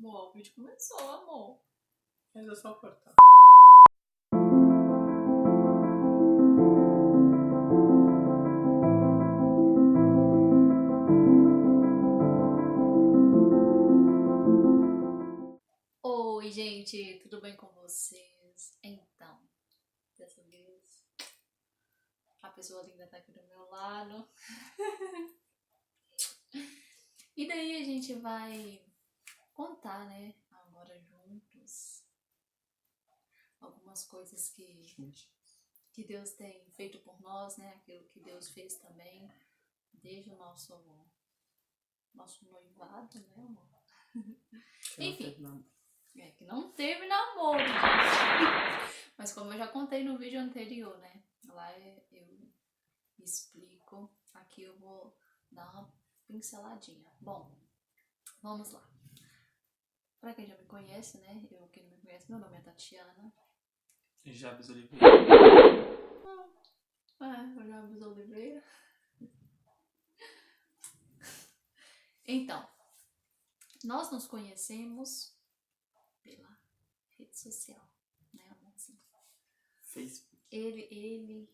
Bom, o vídeo começou, amor. Mas é só cortar. Oi, gente, tudo bem com vocês? Então, dessa vez, a pessoa linda tá aqui do meu lado. E daí a gente vai contar, né, agora juntos, algumas coisas que Deus tem feito por nós, né, aquilo que Deus fez também, desde o nosso noivado, né, amor? Enfim, que não teve namoro, gente. Mas como eu já contei no vídeo anterior, né, lá eu explico, aqui eu vou dar uma pinceladinha. Bom, vamos lá. Pra quem já me conhece, né, quem não me conhece, meu nome é Tatiana. Jabes Oliveira. O Jabes Oliveira. Então, nós nos conhecemos pela rede social, né, amor? Assim, Facebook. ele,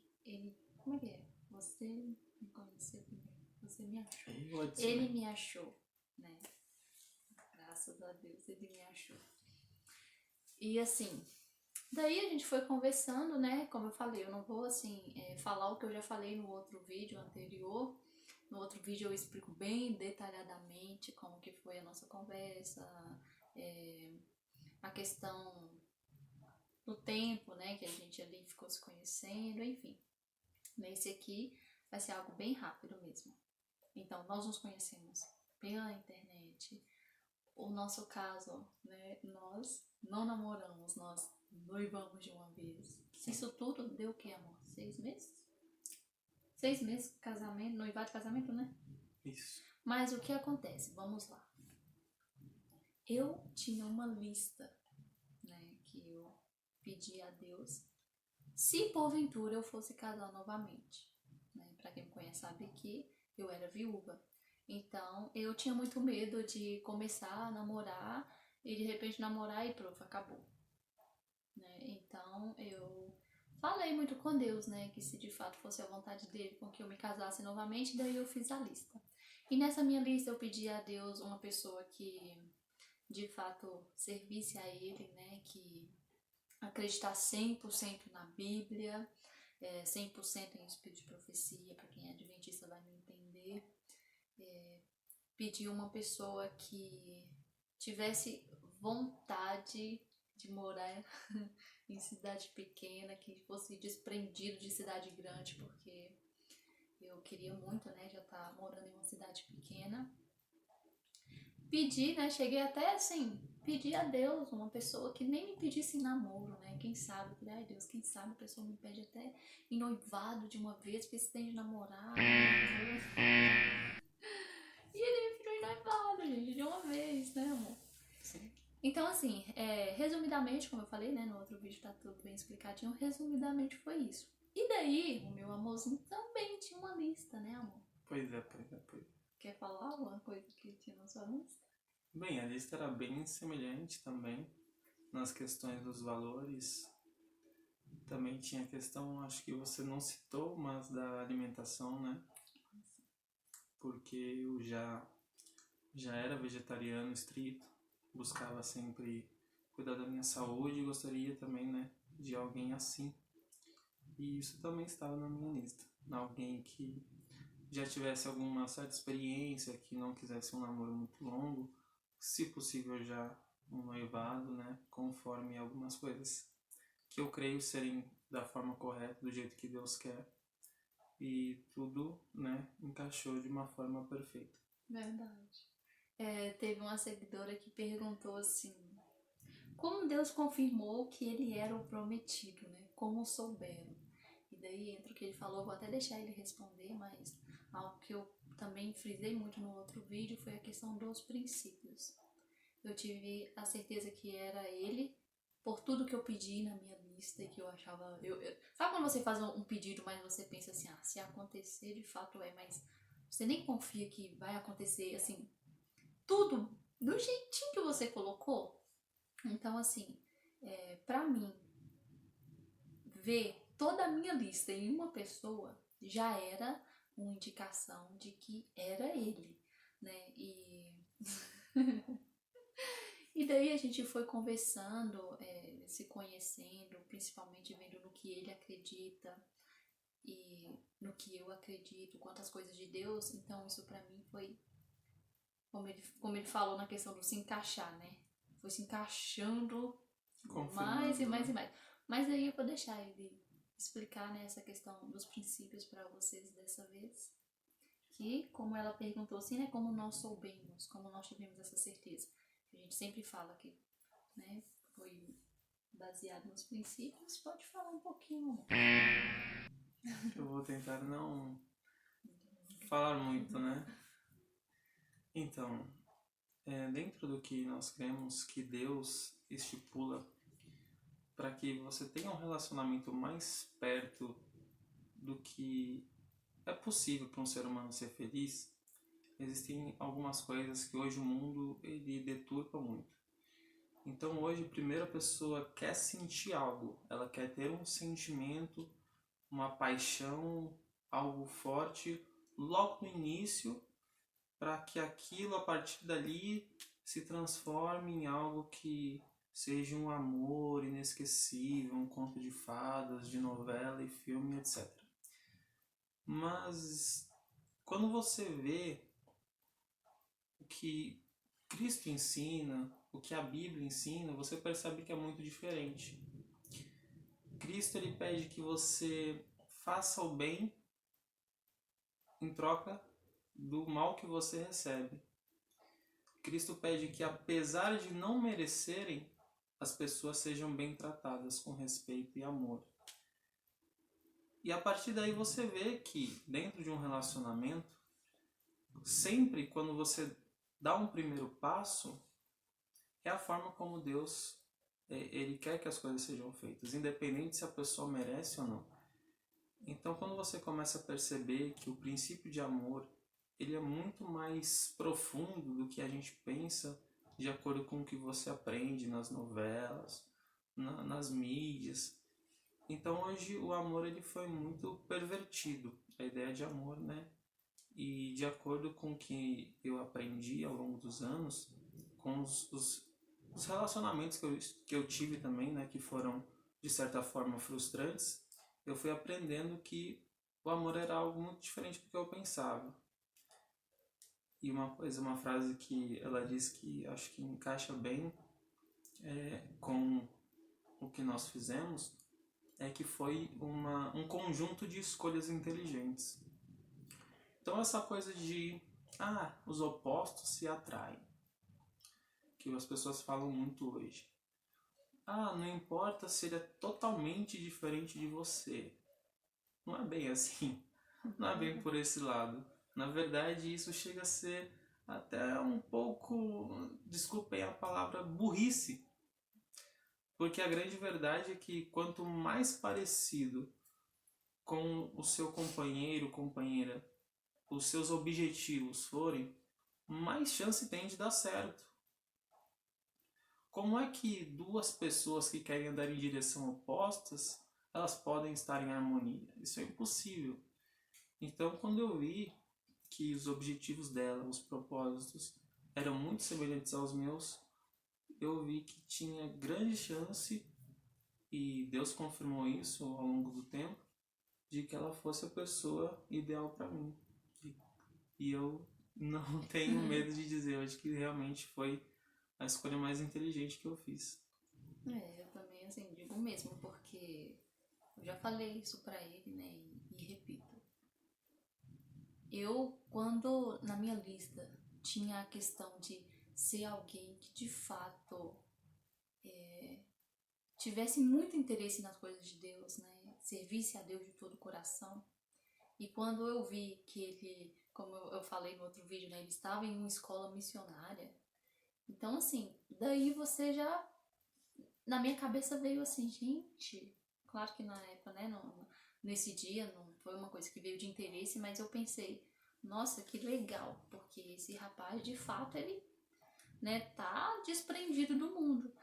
como é que é? Você me conheceu primeiro, você me achou. Eu Ele me achou, né? Graças a Deus, ele me achou. E assim, daí a gente foi conversando, né? Como eu falei, eu não vou assim falar o que eu já falei no outro vídeo anterior. No outro vídeo eu explico bem detalhadamente como que foi a nossa conversa, a questão do tempo, né? Que a gente ali ficou se conhecendo, enfim. Nesse aqui vai ser algo bem rápido mesmo. Então, nós nos conhecemos pela internet. O nosso caso, né? Nós não namoramos, nós noivamos de uma vez. Sim. Isso tudo deu o que, amor? 6 meses? 6 meses, casamento, noivado de casamento, né? Isso. Mas o que acontece? Vamos lá. Eu tinha uma lista, né? Que eu pedi a Deus se porventura eu fosse casar novamente. Né? Pra quem me conhece sabe que eu era viúva. Então eu tinha muito medo de começar a namorar e de repente namorar e pronto, acabou. Né? Então eu falei muito com Deus, né, que se de fato fosse a vontade dele com que eu me casasse novamente, daí eu fiz a lista. E nessa minha lista eu pedi a Deus uma pessoa que de fato servisse a ele, né, que acreditasse 100% na Bíblia, 100% em espírito de profecia, para quem é adventista vai me entender. Pedi uma pessoa que tivesse vontade de morar em cidade pequena, que fosse desprendido de cidade grande, porque eu queria muito, né, já estar morando em uma cidade pequena. Pedi, né, cheguei até assim, pedi a Deus uma pessoa que nem me pedisse em namoro, né, quem sabe, falei, ai Deus, quem sabe a pessoa me pede até em noivado de uma vez, porque se tem de namorar, E ele me pediu em noivado, gente, de uma vez, né, amor? Sim. Então, assim, resumidamente, como eu falei, né, no outro vídeo tá tudo bem explicadinho, resumidamente foi isso. E daí, o meu amorzinho também tinha uma lista, né, amor? Pois é. Quer falar alguma coisa que tinha na sua lista? Bem, a lista era bem semelhante também, nas questões dos valores. Também tinha a questão, acho que você não citou, mas da alimentação, né? Porque eu já era vegetariano estrito, buscava sempre cuidar da minha saúde e gostaria também, né, de alguém assim. E isso também estava na minha lista. Alguém que já tivesse alguma certa experiência, que não quisesse um namoro muito longo, se possível já um noivado, né, conforme algumas coisas que eu creio serem da forma correta, do jeito que Deus quer. E tudo, né, encaixou de uma forma perfeita. Verdade. Teve uma seguidora que perguntou assim, como Deus confirmou que ele era o prometido, né? Como souberam? E daí entra o que ele falou, vou até deixar ele responder, mas algo que eu também frisei muito no outro vídeo foi a questão dos princípios. Eu tive a certeza que era ele, por tudo que eu pedi na minha lista e que eu achava... Sabe quando você faz um pedido, mas você pensa assim, se acontecer, de fato mas você nem confia que vai acontecer, assim, tudo do jeitinho que você colocou. Então, assim, pra mim, ver toda a minha lista em uma pessoa já era uma indicação de que era ele, né? E daí a gente foi conversando, se conhecendo, principalmente vendo no que ele acredita e no que eu acredito, quantas coisas de Deus. Então isso pra mim foi, como ele falou na questão do se encaixar, né? Foi se encaixando mais e Confirmando, mais né? e mais. Mas aí eu vou deixar ele explicar, né, essa questão dos princípios para vocês dessa vez. Que, como ela perguntou assim, né, como nós soubemos, como nós tivemos essa certeza. A gente sempre fala que, né, foi baseado nos princípios. Pode falar um pouquinho, amor. Eu vou tentar não falar muito, né? Então, dentro do que nós cremos que Deus estipula para que você tenha um relacionamento mais perto do que é possível para um ser humano ser feliz, existem algumas coisas que hoje o mundo ele deturpa muito. Então hoje primeiro a pessoa quer sentir algo, ela quer ter um sentimento, uma paixão, algo forte logo no início, para que aquilo a partir dali se transforme em algo que seja um amor inesquecível, um conto de fadas, de novela e filme, etc. Mas quando você vê o que Cristo ensina, o que a Bíblia ensina, você percebe que é muito diferente. Cristo ele pede que você faça o bem em troca do mal que você recebe. Cristo pede que, apesar de não merecerem, as pessoas sejam bem tratadas com respeito e amor. E a partir daí você vê que, dentro de um relacionamento, sempre quando você dá um primeiro passo, é a forma como Deus ele quer que as coisas sejam feitas, independente se a pessoa merece ou não. Então, quando você começa a perceber que o princípio de amor ele é muito mais profundo do que a gente pensa, de acordo com o que você aprende nas novelas, nas mídias. Então, hoje o amor ele foi muito pervertido, a ideia de amor, né? E de acordo com o que eu aprendi ao longo dos anos, com os relacionamentos que eu tive também, né, que foram de certa forma frustrantes, eu fui aprendendo que o amor era algo muito diferente do que eu pensava. E uma frase que ela diz que acho que encaixa bem com o que nós fizemos, é que foi um conjunto de escolhas inteligentes. Então essa coisa de os opostos se atraem, que as pessoas falam muito hoje. Não importa se ele é totalmente diferente de você. Não é bem assim. Não é bem por esse lado. Na verdade, isso chega a ser até um pouco, desculpem a palavra, burrice. Porque a grande verdade é que quanto mais parecido com o seu companheiro, companheira, os seus objetivos forem, mais chance tem de dar certo. Como é que duas pessoas que querem andar em direção opostas, elas podem estar em harmonia? Isso é impossível. Então, quando eu vi que os objetivos dela, os propósitos, eram muito semelhantes aos meus, eu vi que tinha grande chance, e Deus confirmou isso ao longo do tempo, de que ela fosse a pessoa ideal para mim. E eu não tenho medo de dizer hoje que realmente foi a escolha mais inteligente que eu fiz. Eu também, assim, digo mesmo, porque eu já falei isso pra ele, né, e repito. Eu, quando na minha lista tinha a questão de ser alguém que de fato tivesse muito interesse nas coisas de Deus, né, servisse a Deus de todo o coração, e quando eu vi que ele, como eu falei no outro vídeo, né, ele estava em uma escola missionária, então assim, daí você já, na minha cabeça veio assim, gente, claro que na época, né, nesse dia não foi uma coisa que veio de interesse, mas eu pensei, nossa, que legal, porque esse rapaz, de fato, ele né, tá desprendido do mundo.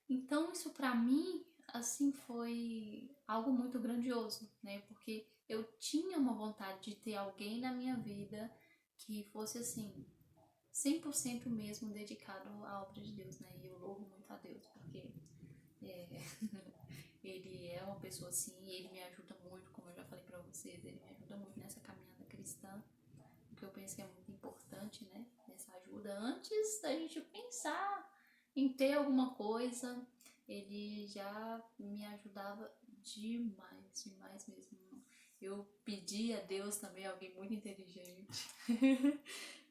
Então isso pra mim, assim, foi algo muito grandioso, né, porque eu tinha uma vontade de ter alguém na minha vida que fosse assim, 100% mesmo dedicado à obra de Deus, né, e eu louvo muito a Deus, porque ele é uma pessoa assim, e ele me ajuda muito, como eu já falei pra vocês, ele me ajuda muito nessa caminhada cristã, que eu penso que é muito importante, né? Essa ajuda. Antes da gente pensar em ter alguma coisa, ele já me ajudava demais, demais mesmo. Eu pedi a Deus também alguém muito inteligente.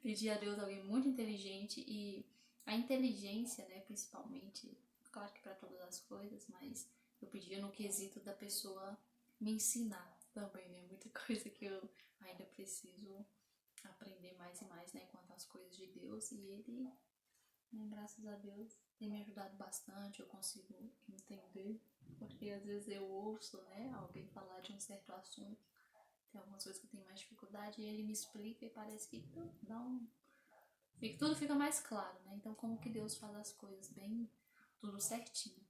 Pedi a Deus alguém muito inteligente e a inteligência, né, principalmente, claro que para todas as coisas, mas eu pedia no quesito da pessoa me ensinar também, né? Muita coisa que eu ainda preciso aprender mais e mais, né, quanto às coisas de Deus, e ele, né, graças a Deus, tem me ajudado bastante, eu consigo entender, porque às vezes eu ouço, né, alguém falar de um certo assunto, tem algumas coisas que eu tenho mais dificuldade, e ele me explica e parece que tudo fica mais claro, né, então como que Deus faz as coisas bem, tudo certinho.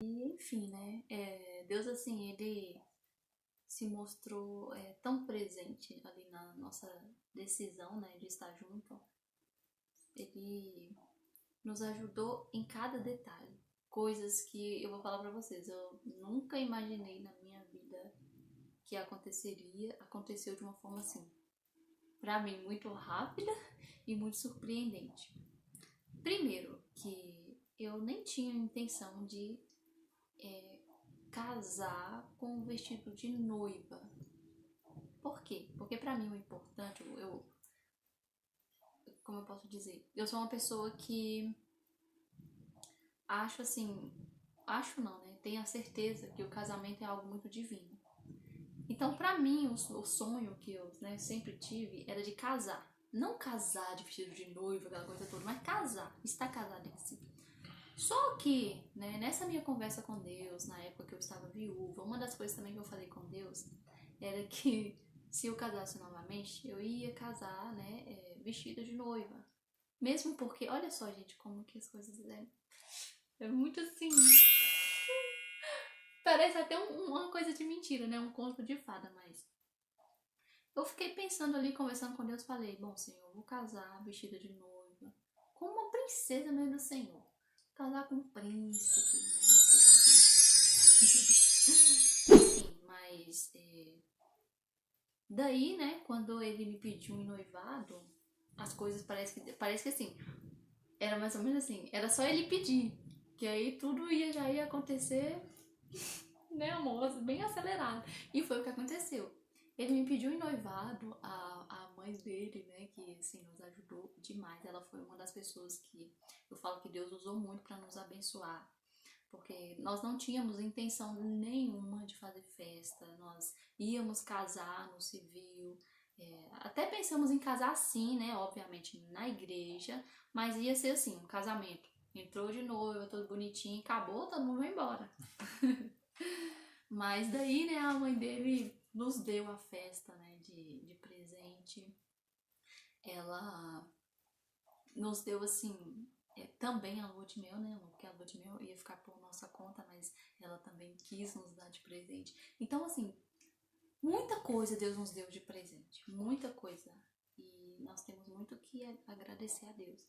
E enfim, né, Deus assim, ele se mostrou tão presente ali na nossa decisão, né, de estar junto. Ele nos ajudou em cada detalhe. Coisas que eu vou falar pra vocês, eu nunca imaginei na minha vida que aconteceria. Aconteceu de uma forma assim, pra mim, muito rápida e muito surpreendente. Primeiro, que eu nem tinha intenção de casar com um vestido de noiva. Por quê? Porque pra mim o importante, como eu posso dizer, eu sou uma pessoa que acho assim, acho não, né? Tenho a certeza que o casamento é algo muito divino. Então, pra mim, o sonho que eu, né, sempre tive era de casar. Não casar de vestido de noiva, aquela coisa toda, mas casar, estar casada em si. Só que, né, nessa minha conversa com Deus, na época que eu estava viúva, uma das coisas também que eu falei com Deus era que se eu casasse novamente, eu ia casar, né, vestida de noiva. Mesmo porque, olha só, gente, como que as coisas é muito assim. Parece até uma coisa de mentira, né? Um conto de fada, mas. Eu fiquei pensando ali, conversando com Deus, falei: bom, Senhor, eu vou casar vestida de noiva, com uma princesa mesmo do Senhor. Casar com um príncipe, né? Enfim, mas. Daí, né, quando ele me pediu em noivado, as coisas parece que assim, era mais ou menos assim, era só ele pedir, que aí tudo já ia acontecer, né, amor, bem acelerado. E foi o que aconteceu. Ele me pediu em noivado, a mãe dele, né, que assim, nos ajudou demais. Ela foi uma das pessoas que eu falo que Deus usou muito para nos abençoar. Porque nós não tínhamos intenção nenhuma de fazer festa, nós íamos casar no civil, até pensamos em casar sim, né, obviamente na igreja, mas ia ser assim, um casamento. Entrou de noiva, tudo bonitinho, acabou, todo mundo vai embora. Mas daí, né, a mãe dele nos deu a festa, né, de presente. Ela nos deu, assim, também a lua de mel, né, porque a lua de mel ia ficar por nossa conta, mas ela também quis nos dar de presente. Então, assim, muita coisa Deus nos deu de presente, muita coisa. E nós temos muito que agradecer a Deus.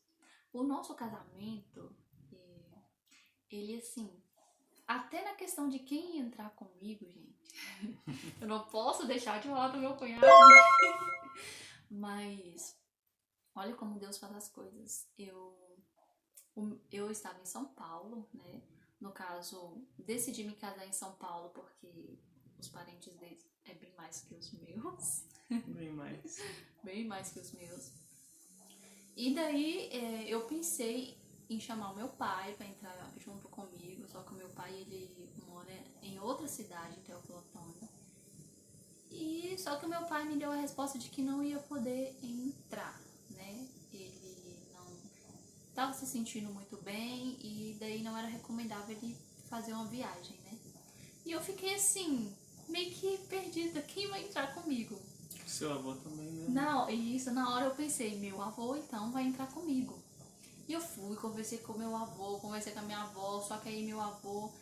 O nosso casamento, ele, assim, até na questão de quem entrar comigo, gente, eu não posso deixar de falar do meu cunhado. Mas olha como Deus faz as coisas. Eu estava em São Paulo, né? No caso, decidi me casar em São Paulo porque os parentes deles é bem mais que os meus. Bem mais. Bem mais que os meus. E daí eu pensei em chamar o meu pai para entrar junto comigo, só que o meu pai ele mora em outra cidade, em Teoflotone. E só que o meu pai me deu a resposta de que não ia poder entrar, né? Ele não estava se sentindo muito bem e daí não era recomendável ele fazer uma viagem, né? E eu fiquei assim, meio que perdida, quem vai entrar comigo? Seu avô também, né? Não, e isso na hora eu pensei, meu avô então vai entrar comigo. E eu fui, conversei com meu avô, conversei com a minha avó, só que aí meu avô,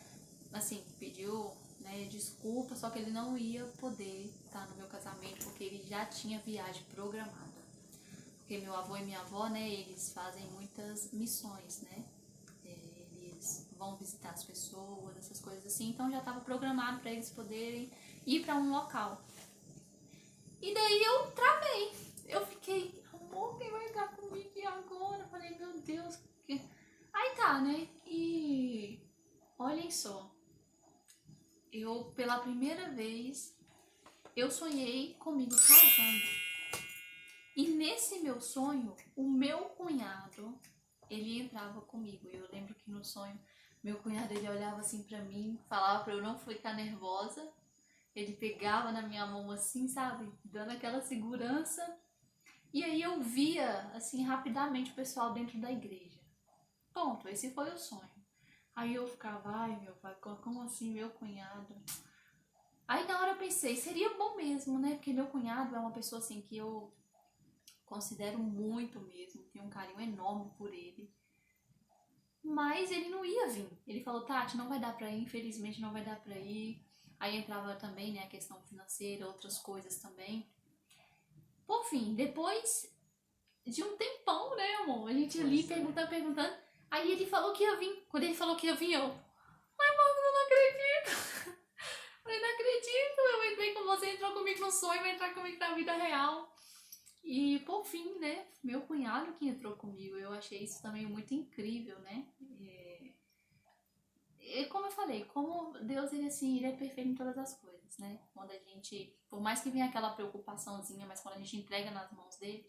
assim, pediu, né, desculpa, só que ele não ia poder estar no meu casamento porque ele já tinha viagem programada. Porque meu avô e minha avó, né, eles fazem muitas missões, né? Eles vão visitar as pessoas, essas coisas assim, então já estava programado para eles poderem ir para um local. E daí eu travei. Eu fiquei, amor, quem vai entrar comigo e agora? Eu falei, meu Deus. Que... Aí tá, né? E olhem só. Eu, pela primeira vez, eu sonhei comigo casando. E nesse meu sonho, o meu cunhado, ele entrava comigo. Eu lembro que no sonho, meu cunhado, ele olhava assim pra mim, falava pra eu não ficar nervosa. Ele pegava na minha mão assim, sabe? Dando aquela segurança. E aí eu via, assim, rapidamente o pessoal dentro da igreja. Ponto, esse foi o sonho. Aí eu ficava, ai meu pai, como assim meu cunhado? Aí na hora eu pensei, seria bom mesmo, né? Porque meu cunhado é uma pessoa assim que eu considero muito mesmo, tenho um carinho enorme por ele. Mas ele não ia vir. Ele falou, Tati, não vai dar pra ir, infelizmente não vai dar pra ir. Aí entrava também, né, a questão financeira, outras coisas também. Por fim, depois de um tempão, né, amor? A gente ali perguntando. Aí ele falou que ia vir. Quando ele falou que ia vir, eu não acredito. Eu não acredito. Eu entrei com você, entrou comigo no sonho, vai entrar comigo na vida real. E por fim, né, meu cunhado que entrou comigo. Eu achei isso também muito incrível, né? E como eu falei, como Deus, ele assim, ele é perfeito em todas as coisas, né? Quando a gente, por mais que venha aquela preocupaçãozinha, mas quando a gente entrega nas mãos dele,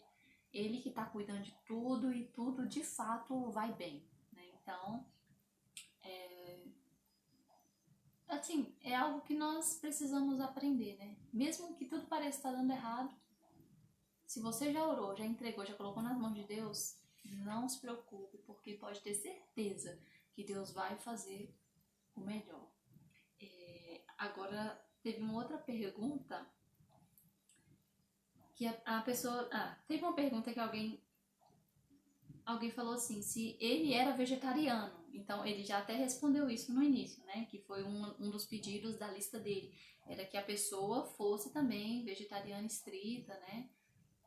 ele que tá cuidando de tudo e tudo de fato vai bem, né? Então, assim, é algo que nós precisamos aprender, né? Mesmo que tudo pareça estar dando errado, se você já orou, já entregou, já colocou nas mãos de Deus, não se preocupe, porque pode ter certeza que Deus vai fazer o melhor. Agora, teve uma outra pergunta que a pessoa... teve uma pergunta que alguém falou assim, se ele era vegetariano. Então, ele já até respondeu isso no início, né? Que foi um dos pedidos da lista dele. Era que a pessoa fosse também vegetariana estrita, né?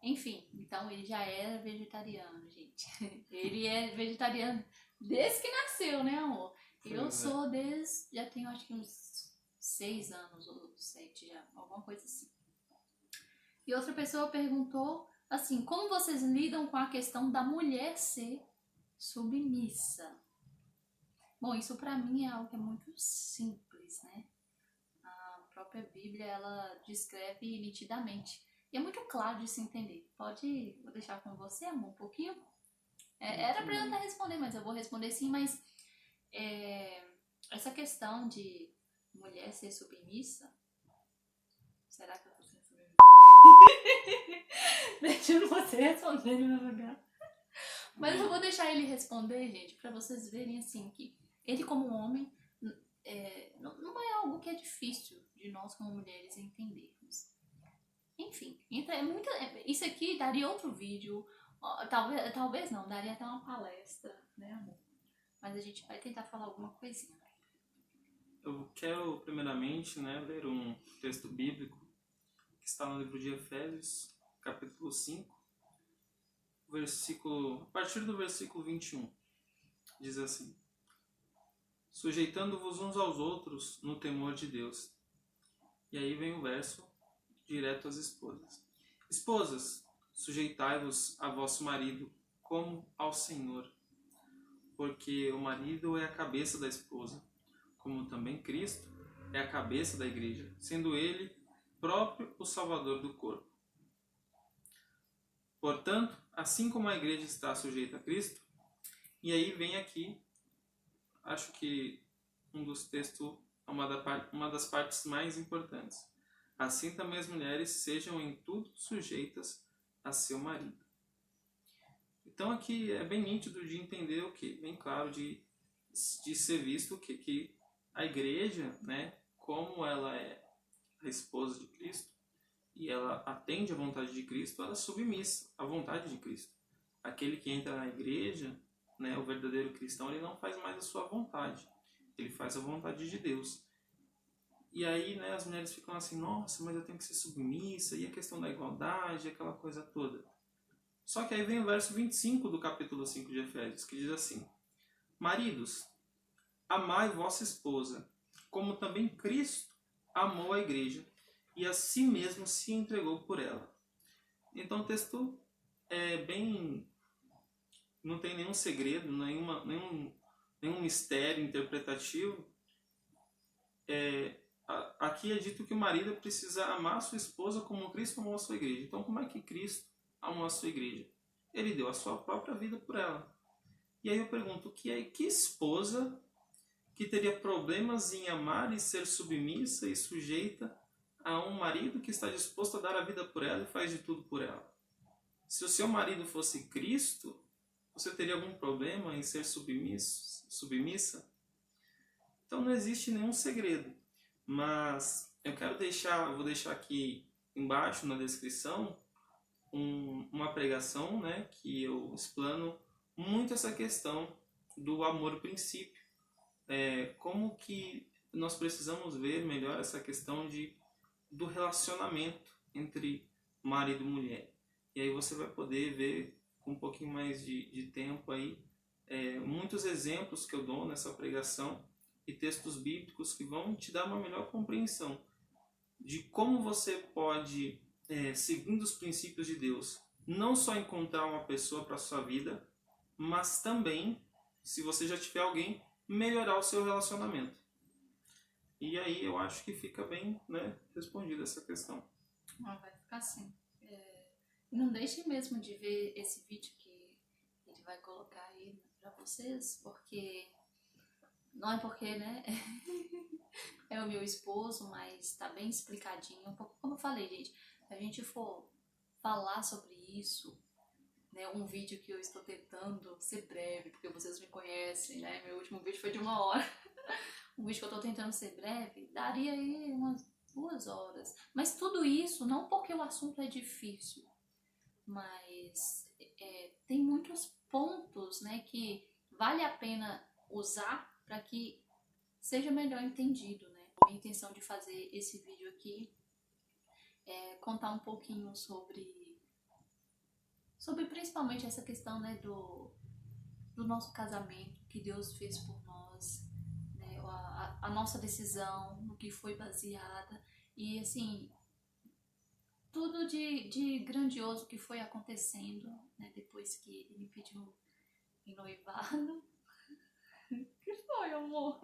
Enfim, então ele já era vegetariano, gente. Ele é vegetariano desde que nasceu, né, amor? Eu sou desde... Já tenho acho que uns 6 anos ou 7 já, alguma coisa assim. E outra pessoa perguntou assim, como vocês lidam com a questão da mulher ser submissa? Bom, isso pra mim é algo que é muito simples, né? A própria Bíblia, ela descreve nitidamente. E é muito claro de se entender. Vou deixar com você, amor, um pouquinho? Era pra eu até responder, mas eu vou responder sim, mas essa questão de mulher ser submissa, será que eu tô sendo submissa? Deixando você responder no meu lugar. Mas eu vou deixar ele responder, gente, pra vocês verem assim que ele como homem não é algo que é difícil de nós como mulheres entendermos. Enfim, isso aqui daria outro vídeo, talvez não, daria até uma palestra, né, amor? Mas a gente vai tentar falar alguma coisinha. Eu quero, primeiramente, né, ler um texto bíblico que está no livro de Efésios, capítulo 5, a partir do versículo 21. Diz assim: sujeitando-vos uns aos outros no temor de Deus. E aí vem o verso direto às esposas. Esposas, sujeitai-vos a vosso marido como ao Senhor, porque o marido é a cabeça da esposa, como também Cristo é a cabeça da igreja, sendo ele próprio o Salvador do corpo. Portanto, assim como a igreja está sujeita a Cristo, e aí vem aqui, acho que um dos textos, uma das partes mais importantes. Assim também as mulheres sejam em tudo sujeitas a seu marido. Então aqui é bem nítido de entender o que, bem claro de ser visto o que a igreja, né, como ela é a esposa de Cristo, e ela atende à vontade de Cristo, ela é submissa à vontade de Cristo. Aquele que entra na igreja, né, o verdadeiro cristão, ele não faz mais a sua vontade, ele faz a vontade de Deus. E aí, né, as mulheres ficam assim, nossa, mas eu tenho que ser submissa, e a questão da igualdade, aquela coisa toda. Só que aí vem o verso 25 do capítulo 5 de Efésios, que diz assim: maridos, amai vossa esposa, como também Cristo amou a igreja e a si mesmo se entregou por ela. Então o texto é bem... não tem nenhum segredo, nenhum mistério interpretativo. Aqui é dito que o marido precisa amar a sua esposa como Cristo amou a sua igreja. Então como é que Cristo amou a sua igreja? Ele deu a sua própria vida por ela. E aí eu pergunto, que esposa que teria problemas em amar e ser submissa e sujeita a um marido que está disposto a dar a vida por ela e faz de tudo por ela? Se o seu marido fosse Cristo, você teria algum problema em ser submissa? Então não existe nenhum segredo. Mas eu vou deixar aqui embaixo na descrição uma pregação, né, que eu explano muito essa questão do amor princípio. Como que nós precisamos ver melhor essa questão do relacionamento entre marido e mulher. E aí você vai poder ver com um pouquinho mais de tempo aí muitos exemplos que eu dou nessa pregação e textos bíblicos que vão te dar uma melhor compreensão de como você pode, seguindo os princípios de Deus, não só encontrar uma pessoa para a sua vida, mas também, se você já tiver alguém, melhorar o seu relacionamento. E aí eu acho que fica bem, né, respondida essa questão. Vai ficar assim. Não deixem mesmo de ver esse vídeo que ele vai colocar aí para vocês, porque não é porque, né, é o meu esposo, mas tá bem explicadinho. Um pouco como eu falei, gente, se a gente for falar sobre isso, né, um vídeo que eu estou tentando ser breve, porque vocês me conhecem, né, meu último vídeo foi de 1 hora. Um vídeo que eu estou tentando ser breve, daria aí umas 2 horas. Mas tudo isso, não porque o assunto é difícil, mas tem muitos pontos, né, que vale a pena usar para que seja melhor entendido, né? A minha intenção de fazer esse vídeo aqui é contar um pouquinho sobre principalmente essa questão, né, do nosso casamento, que Deus fez por nós, né, a nossa decisão, no que foi baseada, e assim, tudo de grandioso que foi acontecendo, né, depois que ele me pediu em noivado. Que foi, amor?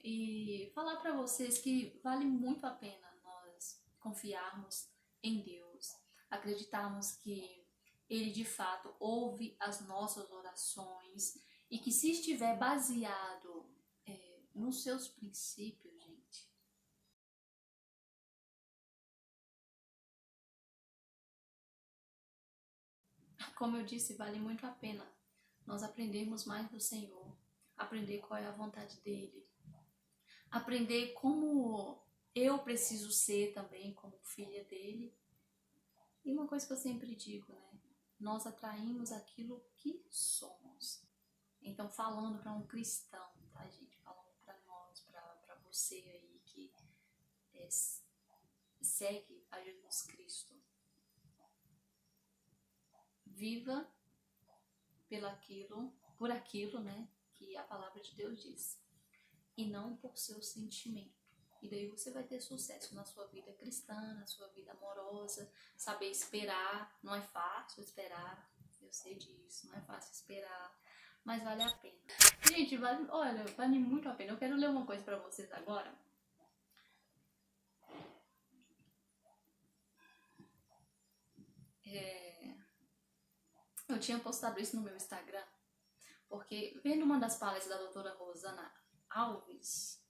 E falar para vocês que vale muito a pena nós confiarmos em Deus, acreditarmos que Ele de fato ouve as nossas orações e que se estiver baseado nos seus princípios, gente, como eu disse, vale muito a pena nós aprendermos mais do Senhor, aprender qual é a vontade dEle, aprender como eu preciso ser também como filha dEle. E uma coisa que eu sempre digo, né? Nós atraímos aquilo que somos. Então, falando para um cristão, tá, gente? Falando para nós, para você aí que segue a Jesus Cristo. Viva por aquilo, né, que a palavra de Deus diz. E não por seu sentimento. E daí você vai ter sucesso na sua vida cristã, na sua vida amorosa, saber esperar. Não é fácil esperar, eu sei disso, não é fácil esperar, mas vale a pena. Gente, vale muito a pena. Eu quero ler uma coisa pra vocês agora. Eu tinha postado isso no meu Instagram, porque vendo uma das palestras da doutora Rosana Alves,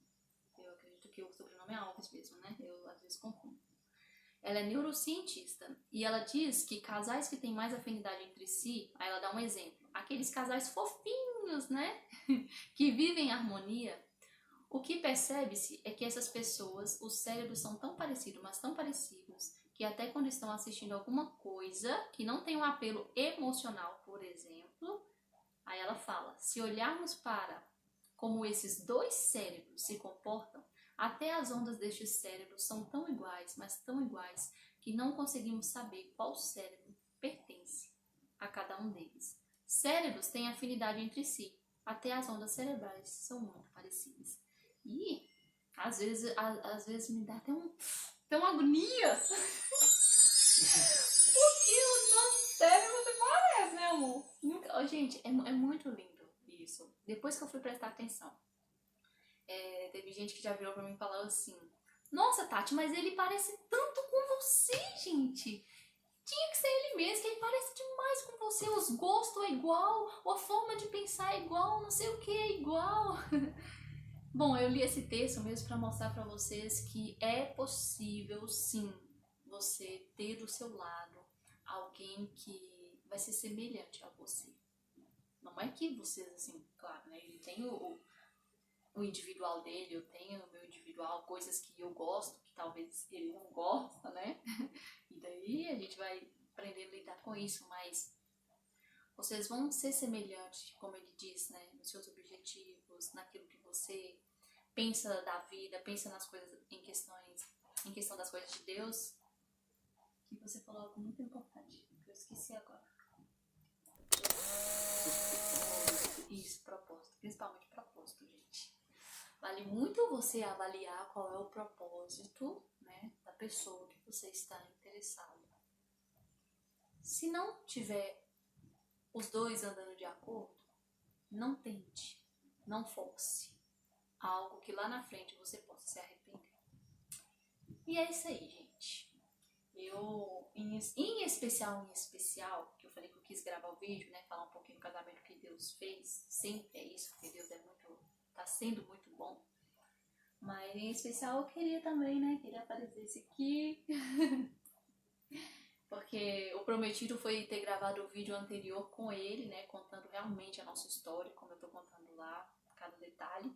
eu acredito que o sobrenome é Alves mesmo, né? Eu às vezes confundo. Ela é neurocientista e ela diz que casais que têm mais afinidade entre si, aí ela dá um exemplo, aqueles casais fofinhos, né? Que vivem em harmonia, O que percebe-se é que essas pessoas, os cérebros são tão parecidos, mas tão parecidos, que até quando estão assistindo alguma coisa que não tem um apelo emocional, por exemplo, aí ela fala, se olharmos para como esses dois cérebros se comportam, até as ondas destes cérebros são tão iguais, mas tão iguais, que não conseguimos saber qual cérebro pertence a cada um deles. Cérebros têm afinidade entre si, até as ondas cerebrais são muito parecidas. E às vezes me dá até uma agonia. Porque o nosso cérebro se parece, né, amor? Gente, é muito lindo isso. Depois que eu fui prestar atenção, teve gente que já virou pra mim e falou assim: nossa, Tati, mas ele parece tanto com você, gente. Tinha que ser ele mesmo, que ele parece demais com você. Os gostos é igual, a forma de pensar é igual, não sei o que é igual. Bom, eu li esse texto mesmo para mostrar para vocês que é possível, sim, você ter do seu lado alguém que vai ser semelhante a você. Não é que vocês, assim, claro, né? Ele tem o individual dele, eu tenho o meu individual, coisas que eu gosto, que talvez ele não gosta, né? E daí a gente vai aprender a lidar com isso, mas vocês vão ser semelhantes, como ele diz, né? Nos seus objetivos, naquilo que você pensa da vida, pensa nas coisas em questão das coisas de Deus. Que você falou algo muito importante, que eu esqueci agora. Isso, propósito, principalmente propósito, gente. Vale muito você avaliar qual é o propósito, né, da pessoa que você está interessado. Se não tiver os dois andando de acordo, não tente, não force algo que lá na frente você possa se arrepender. E é isso aí, gente. Eu, em especial, que eu falei que eu quis gravar o vídeo, né, falar um pouquinho do casamento que Deus fez, sempre é isso, porque Deus tá sendo muito bom. Mas em especial eu queria também, né, que ele aparecesse aqui. Porque o prometido foi ter gravado o vídeo anterior com ele, né, contando realmente a nossa história, como eu tô contando lá, cada detalhe.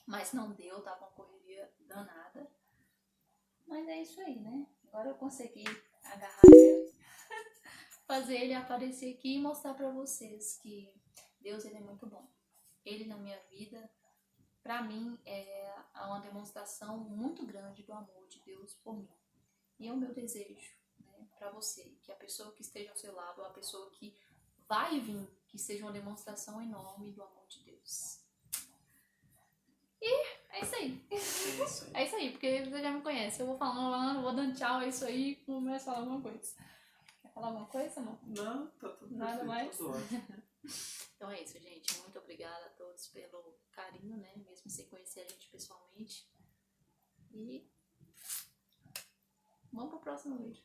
Mas não deu, tava uma correria danada. Mas é isso aí, né? Agora eu consegui agarrar ele, fazer ele aparecer aqui e mostrar pra vocês que Deus, ele é muito bom. Ele na minha vida, pra mim, é uma demonstração muito grande do amor de Deus por mim. E é o meu desejo, né, pra você, que a pessoa que esteja ao seu lado, a pessoa que vai vir, que seja uma demonstração enorme do amor de Deus. E é isso aí. É isso aí, porque você já me conhece. Eu vou falando, vou dando tchau, é isso aí, começo a falar alguma coisa. Quer falar alguma coisa, amor? Não, tá tudo Nada perfeito, mais? tudo ótimo. Então é isso, gente. Muito obrigada a todos pelo carinho, né? Mesmo sem conhecer a gente pessoalmente. E vamos pro próximo vídeo.